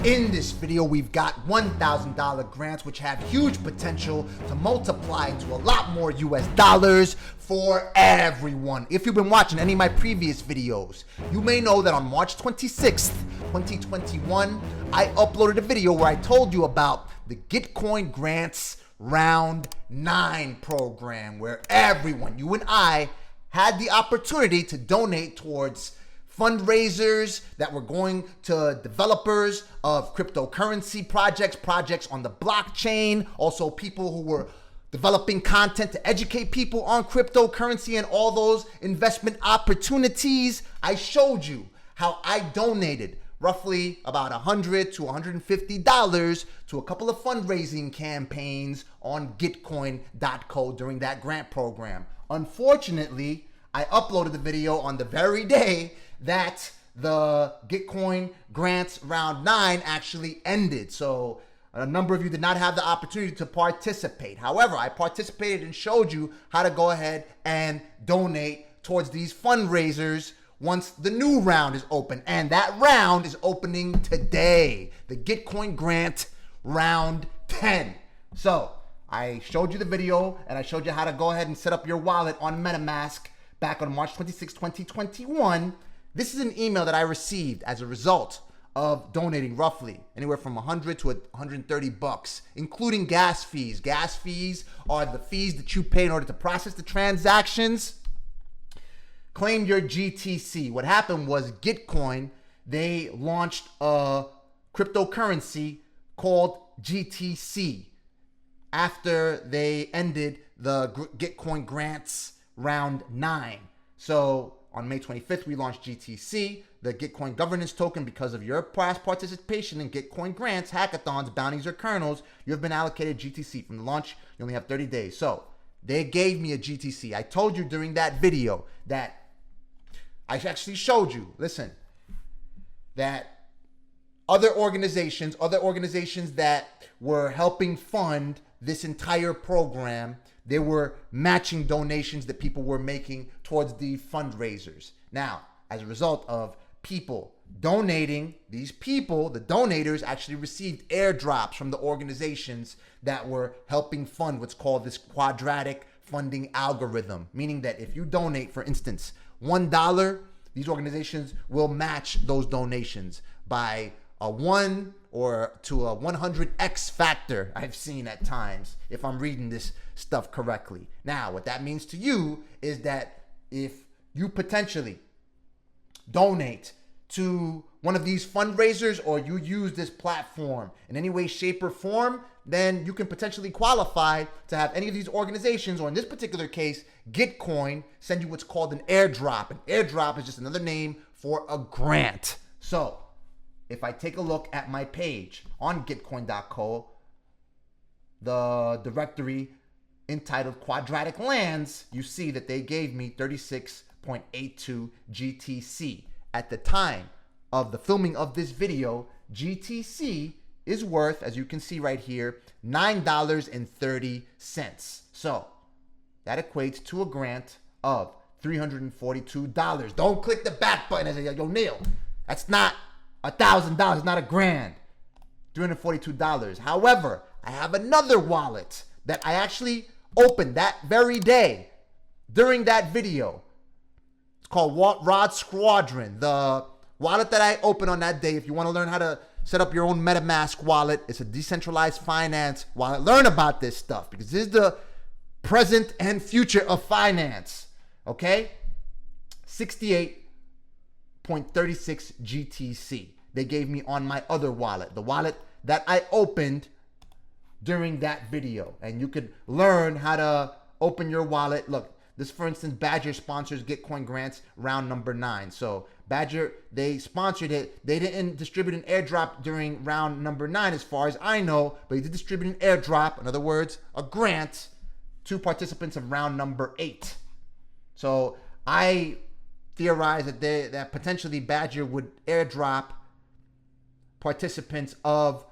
In this video, we've got $1,000 grants, which have huge potential to multiply into a lot more US dollars for everyone. If you've been watching any of my previous videos, you may know that on March 26th, 2021, I uploaded a video where I told you about the Gitcoin Grants Round 9 program, where everyone, you and I, had the opportunity to donate towards fundraisers that were going to developers of cryptocurrency projects on the blockchain, also people who were developing content to educate people on cryptocurrency and all those investment opportunities. I showed you how I donated roughly about $100 to $150 to a couple of fundraising campaigns on Gitcoin.co during that grant program. Unfortunately, I uploaded the video on the very day that the Gitcoin Grants Round 9 actually ended. So a number of you did not have the opportunity to participate. However, I participated and showed you how to go ahead and donate towards these fundraisers once the new round is open. And that round is opening today, the Gitcoin Grant Round 10. So I showed you the video and I showed you how to go ahead and set up your wallet on MetaMask back on March 26, 2021. This is an email that I received as a result of donating roughly anywhere from $100 to $130, including gas fees. Gas fees are the fees that you pay in order to process the transactions. Claim your GTC. What happened was Gitcoin, they launched a cryptocurrency called GTC after they ended the Gitcoin Grants Round 9. So on May 25th, we launched GTC, the Gitcoin governance token. Because of your past participation in Gitcoin grants, hackathons, bounties, or kernels, you have been allocated GTC. From the launch, you only have 30 days. So they gave me a GTC. I told you during that video that I actually showed you, listen, that other organizations that were helping fund this entire program, they were matching donations that people were making towards the fundraisers. Now, as a result of people donating, these people, the donators, actually received airdrops from the organizations that were helping fund what's called this quadratic funding algorithm, meaning that if you donate, for instance, $1, these organizations will match those donations by a 1 or to a 100x factor I've seen at times, if I'm reading this stuff correctly. Now, what that means to you is that if you potentially donate to one of these fundraisers or you use this platform in any way, shape, or form, then you can potentially qualify to have any of these organizations, or in this particular case, Gitcoin, send you what's called an airdrop. An airdrop is just another name for a grant. So if I take a look at my page on Gitcoin.co, the directory entitled Quadratic Lands, you see that they gave me 36.82 GTC. At the time of the filming of this video, GTC is worth, as you can see right here, $9.30. So that equates to a grant of $342. Don't click the back button and say, yo, Neil, that's not $1,000, not a grand. $342. However, I have another wallet that I actually opened that very day during that video. It's called Rod Squadron. The wallet that I opened on that day, if you want to learn how to set up your own MetaMask wallet, it's a decentralized finance wallet. Learn about this stuff because this is the present and future of finance. Okay? 68.36 GTC they gave me on my other wallet, the wallet that I opened during that video. And you could learn how to open your wallet. Look, this, for instance, Badger sponsors Gitcoin Grants Round number 9. So Badger, they sponsored it. They didn't distribute an airdrop during round number 9 as far as I know, but they did distribute an airdrop, in other words, a grant, to participants of round number 8. So I theorize that potentially Badger would airdrop participants of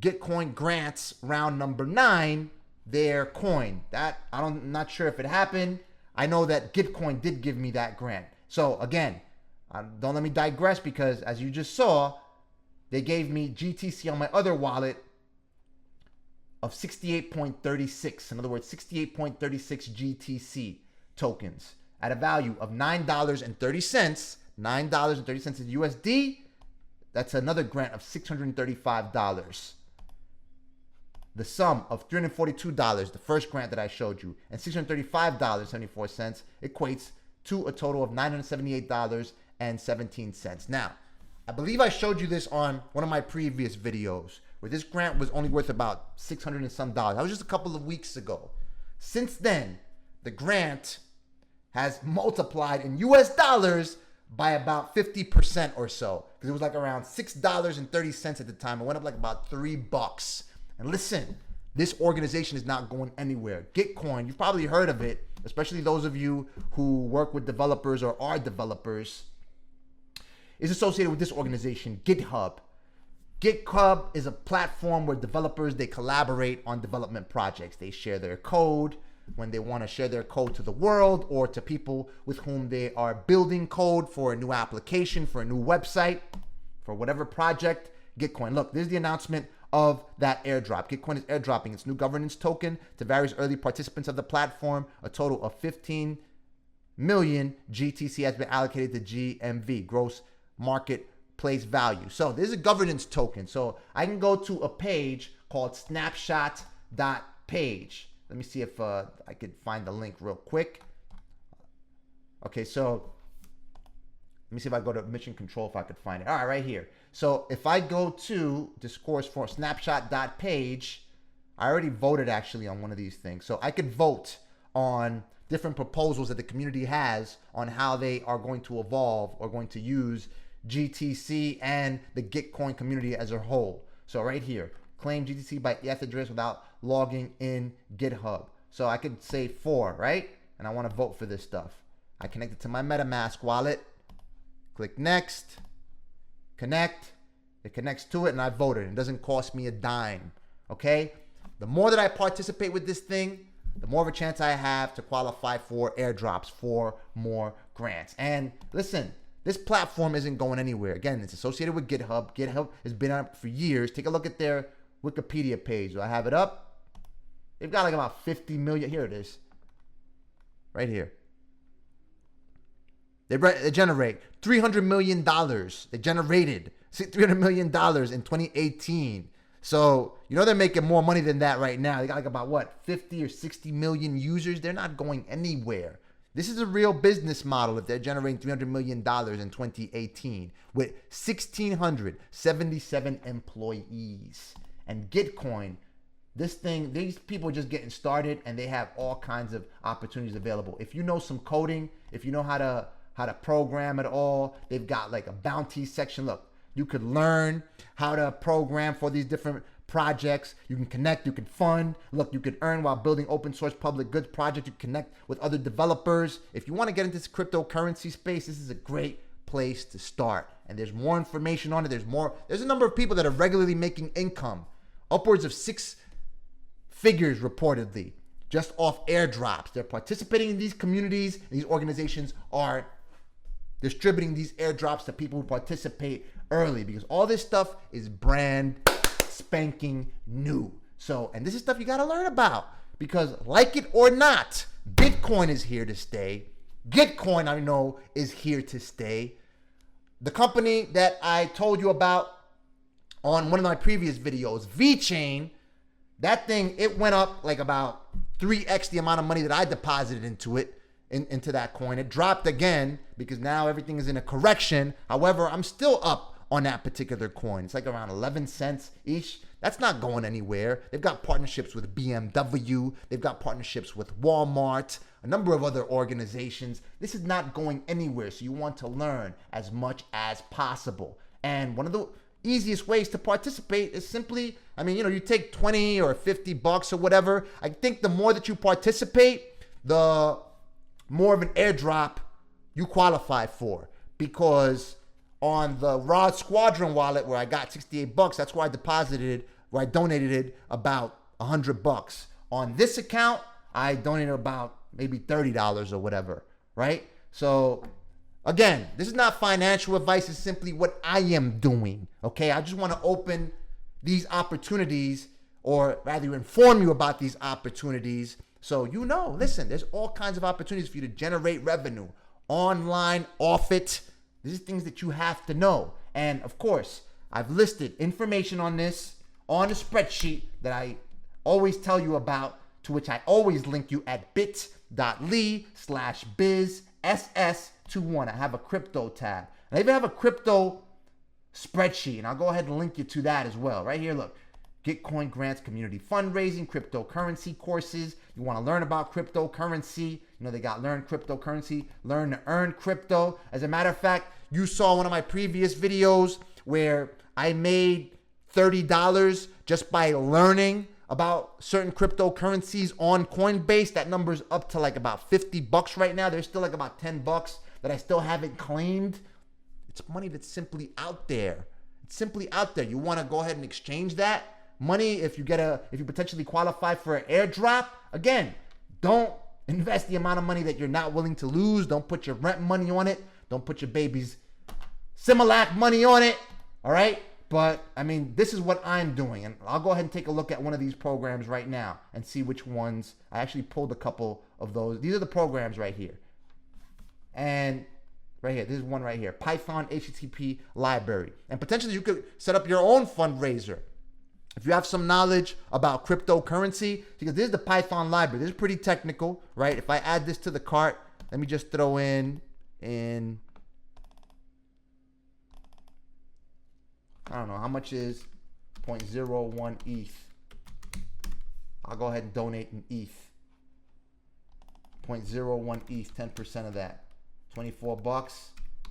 Gitcoin Grants Round number 9 their coin. That I'm not sure if it happened. I know that Gitcoin did give me that grant. So again, don't let me digress, because as you just saw, they gave me GTC on my other wallet of 68.36. In other words, 68.36 GTC tokens at a value of $9.30. $9.30 in USD. That's another grant of $635. The sum of $342, the first grant that I showed you, and $635.74 equates to a total of $978.17. Now, I believe I showed you this on one of my previous videos where this grant was only worth about 600 and some dollars. That was just a couple of weeks ago. Since then, the grant has multiplied in US dollars by about 50% or so, because it was like around $6.30 at the time. It went up like about $3. And listen, this organization is not going anywhere. Gitcoin, you've probably heard of it, especially those of you who work with developers or are developers, is associated with this organization, GitHub. GitHub is a platform where developers, they collaborate on development projects. They share their code when they want to share their code to the world or to people with whom they are building code for a new application, for a new website, for whatever project. Gitcoin. Look, there's the announcement of that airdrop. Gitcoin is airdropping its new governance token to various early participants of the platform. A total of 15 million GTC has been allocated to GMV, gross marketplace value. So there's a governance token. So I can go to a page called snapshot.page. Let me see if I could find the link real quick. Okay, so let me see if I go to mission control if I could find it. All right, right here. So if I go to discourse for snapshot.page, I already voted actually on one of these things. So I could vote on different proposals that the community has on how they are going to evolve or going to use GTC and the Gitcoin community as a whole. So right here, claim GTC by ETH address without logging in GitHub. So I could say 4, right? And I want to vote for this stuff. I connect it to my MetaMask wallet. Click next, connect. It connects to it and I voted. It doesn't cost me a dime, okay? The more that I participate with this thing, the more of a chance I have to qualify for airdrops, for more grants. And listen, this platform isn't going anywhere. Again, it's associated with GitHub. GitHub has been up for years. Take a look at their Wikipedia page. Do I have it up? They've got like about 50 million. Here it is. Right here. They generate $300 million. They generated $300 million in 2018. So, you know they're making more money than that right now. They got like about, what, 50 or 60 million users? They're not going anywhere. This is a real business model if they're generating $300 million in 2018 with 1,677 employees. And Gitcoin, this thing, these people are just getting started and they have all kinds of opportunities available. If you know some coding, if you know how to program at all, they've got like a bounty section. Look, you could learn how to program for these different projects. You can connect, you can fund. Look, you can earn while building open source public goods projects. You connect with other developers. If you want to get into this cryptocurrency space, this is a great place to start. And there's more information on it. There's a number of people that are regularly making income, upwards of 6 figures reportedly, just off airdrops. They're participating in these communities. These organizations are distributing these airdrops to people who participate early, because all this stuff is brand spanking new. So, and this is stuff you got to learn about, because like it or not, Bitcoin is here to stay. Gitcoin, I know, is here to stay. The company that I told you about on one of my previous videos, VeChain, that thing, it went up like about 3x the amount of money that I deposited into it, into that coin. It dropped again because now everything is in a correction. However, I'm still up on that particular coin. It's like around 11 cents each. That's not going anywhere. They've got partnerships with BMW. They've got partnerships with Walmart, a number of other organizations. This is not going anywhere. So you want to learn as much as possible. And one of the easiest ways to participate is simply, you take 20 or 50 bucks or whatever. I think the more that you participate, the more of an airdrop you qualify for, because on the Rod Squadron wallet where I got 68 bucks, that's where I donated about 100 bucks. On this account, I donated about maybe $30 or whatever, right? So Again, this is not financial advice. It's simply what I am doing. Okay, I just want to open these opportunities, or rather inform you about these opportunities, so you know, listen, there's all kinds of opportunities for you to generate revenue online, off it. These are things that you have to know. And of course, I've listed information on this on a spreadsheet that I always tell you about, to which I always link you at bit.ly/bizss21. I have a crypto tab. And I even have a crypto spreadsheet, and I'll go ahead and link you to that as well. Right here, look. Gitcoin Grants, community fundraising, cryptocurrency courses. You want to learn about cryptocurrency. You know, they got learn cryptocurrency, learn to earn crypto. As a matter of fact, you saw one of my previous videos where I made $30 just by learning about certain cryptocurrencies on Coinbase. That number's up to like about $50 right now. There's still like about $10 that I still haven't claimed. It's money that's simply out there. It's simply out there. You want to go ahead and exchange that money if you potentially qualify for an airdrop. Again, don't invest the amount of money that you're not willing to lose. Don't put your rent money on it. Don't put your baby's Similac money on it. All right. But I mean, this is what I'm doing. And I'll go ahead and take a look at one of these programs right now and see which ones. I actually pulled a couple of those. These are the programs right here. And right here, this is one right here, Python HTTP library. And potentially you could set up your own fundraiser if you have some knowledge about cryptocurrency, because this is the Python library. This is pretty technical, right? If I add this to the cart, let me just throw in, I don't know, how much is 0.01 ETH? I'll go ahead and donate an ETH. 0.01 ETH, 10% of that. $24.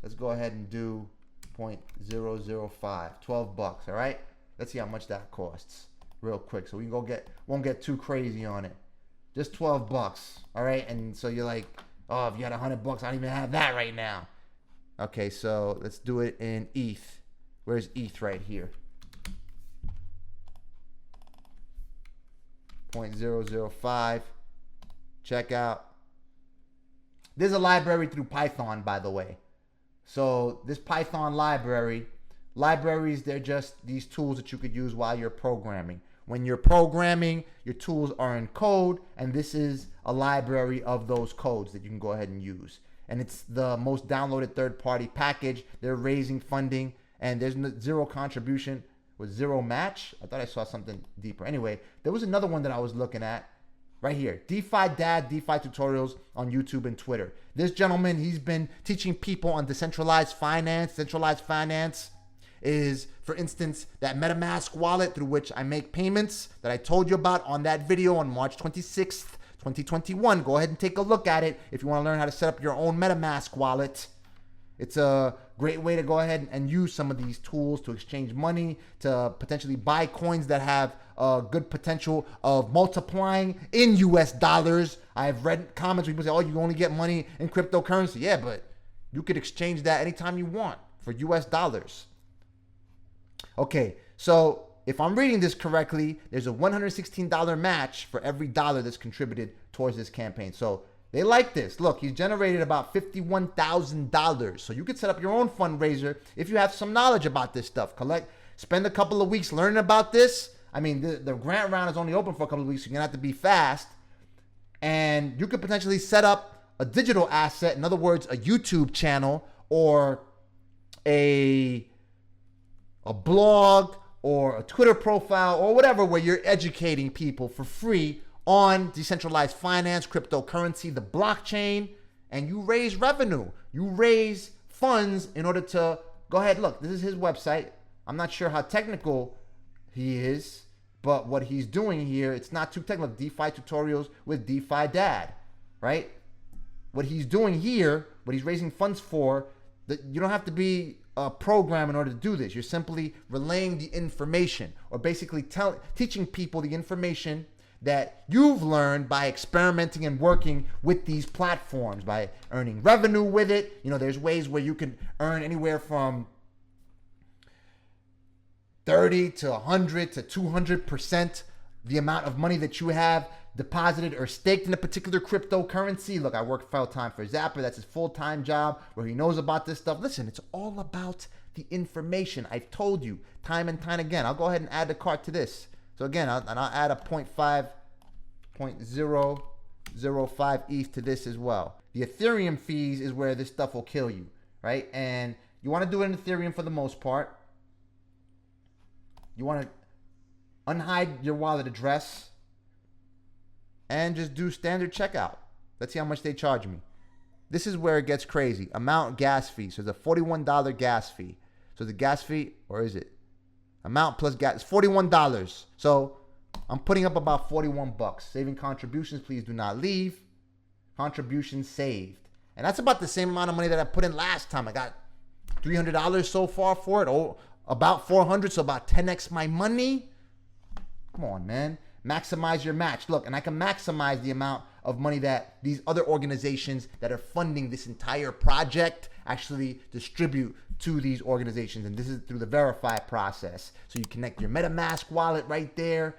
Let's go ahead and do 0.005, $12, all right? Let's see how much that costs real quick, so we can won't get too crazy on it. Just $12, all right? And so you're like, oh, if you had $100, I don't even have that right now. Okay, so let's do it in ETH. Where's ETH? Right here. 0.005. Check out. There's a library through Python, by the way. So this Python libraries, they're just these tools that you could use while you're programming. When you're programming, your tools are in code, and this is a library of those codes that you can go ahead and use. And it's the most downloaded third-party package. They're raising funding, and there's zero contribution with zero match. I thought I saw something deeper. Anyway, there was another one that I was looking at right here. DeFi Dad, DeFi tutorials on YouTube and Twitter. This gentleman, he's been teaching people on decentralized finance. Centralized finance is, for instance, that MetaMask wallet through which I make payments that I told you about on that video on March 26th, 2021. Go ahead and take a look at it if you want to learn how to set up your own MetaMask wallet. It's a great way to go ahead and use some of these tools to exchange money, to potentially buy coins that have a good potential of multiplying in US dollars. I've read comments where people say, oh, you only get money in cryptocurrency. Yeah, but you could exchange that anytime you want for US dollars. Okay, so if I'm reading this correctly, there's a $116 match for every dollar that's contributed towards this campaign. So they like this. Look, he's generated about $51,000. So you could set up your own fundraiser if you have some knowledge about this stuff. Spend a couple of weeks learning about this. I mean, the grant round is only open for a couple of weeks, so you're going to have to be fast. And you could potentially set up a digital asset, in other words, a YouTube channel or a blog or a Twitter profile or whatever, where you're educating people for free on decentralized finance, cryptocurrency, the blockchain, and you raise revenue. You raise funds in order to go ahead. Look, this is his website. I'm not sure how technical he is, but what he's doing here, it's not too technical. DeFi tutorials with DeFi Dad, right? What he's doing here, what he's raising funds for, that you don't have to be a program in order to do this. You're simply relaying the information, or basically teaching people the information that you've learned by experimenting and working with these platforms, by earning revenue with it. You know, there's ways where you can earn anywhere from 30 to 100 to 200% the amount of money that you have deposited or staked in a particular cryptocurrency. Look, I work full-time for Zapper. That's his full-time job where he knows about this stuff. Listen, it's all about the information. I've told you time and time again. I'll go ahead and add the cart to this. So again, I'll add a 0.05 ETH to this as well. The Ethereum fees is where this stuff will kill you, right? And you want to do it in Ethereum for the most part. You want to unhide your wallet address and just do standard checkout. Let's see how much they charge me. This is where it gets crazy. Amount gas fee. So the $41 gas fee. So the gas fee, or is it? Amount plus gas, $41. So I'm putting up about 41 bucks. Saving contributions, please do not leave. Contributions saved. And that's about the same amount of money that I put in last time. I got $300 so far for it. Oh, about 400, so about 10x my money. Come on, man. Maximize your match. Look, and I can maximize the amount of money that these other organizations that are funding this entire project actually distribute to these organizations. And this is through the verify process. So you connect your MetaMask wallet right there.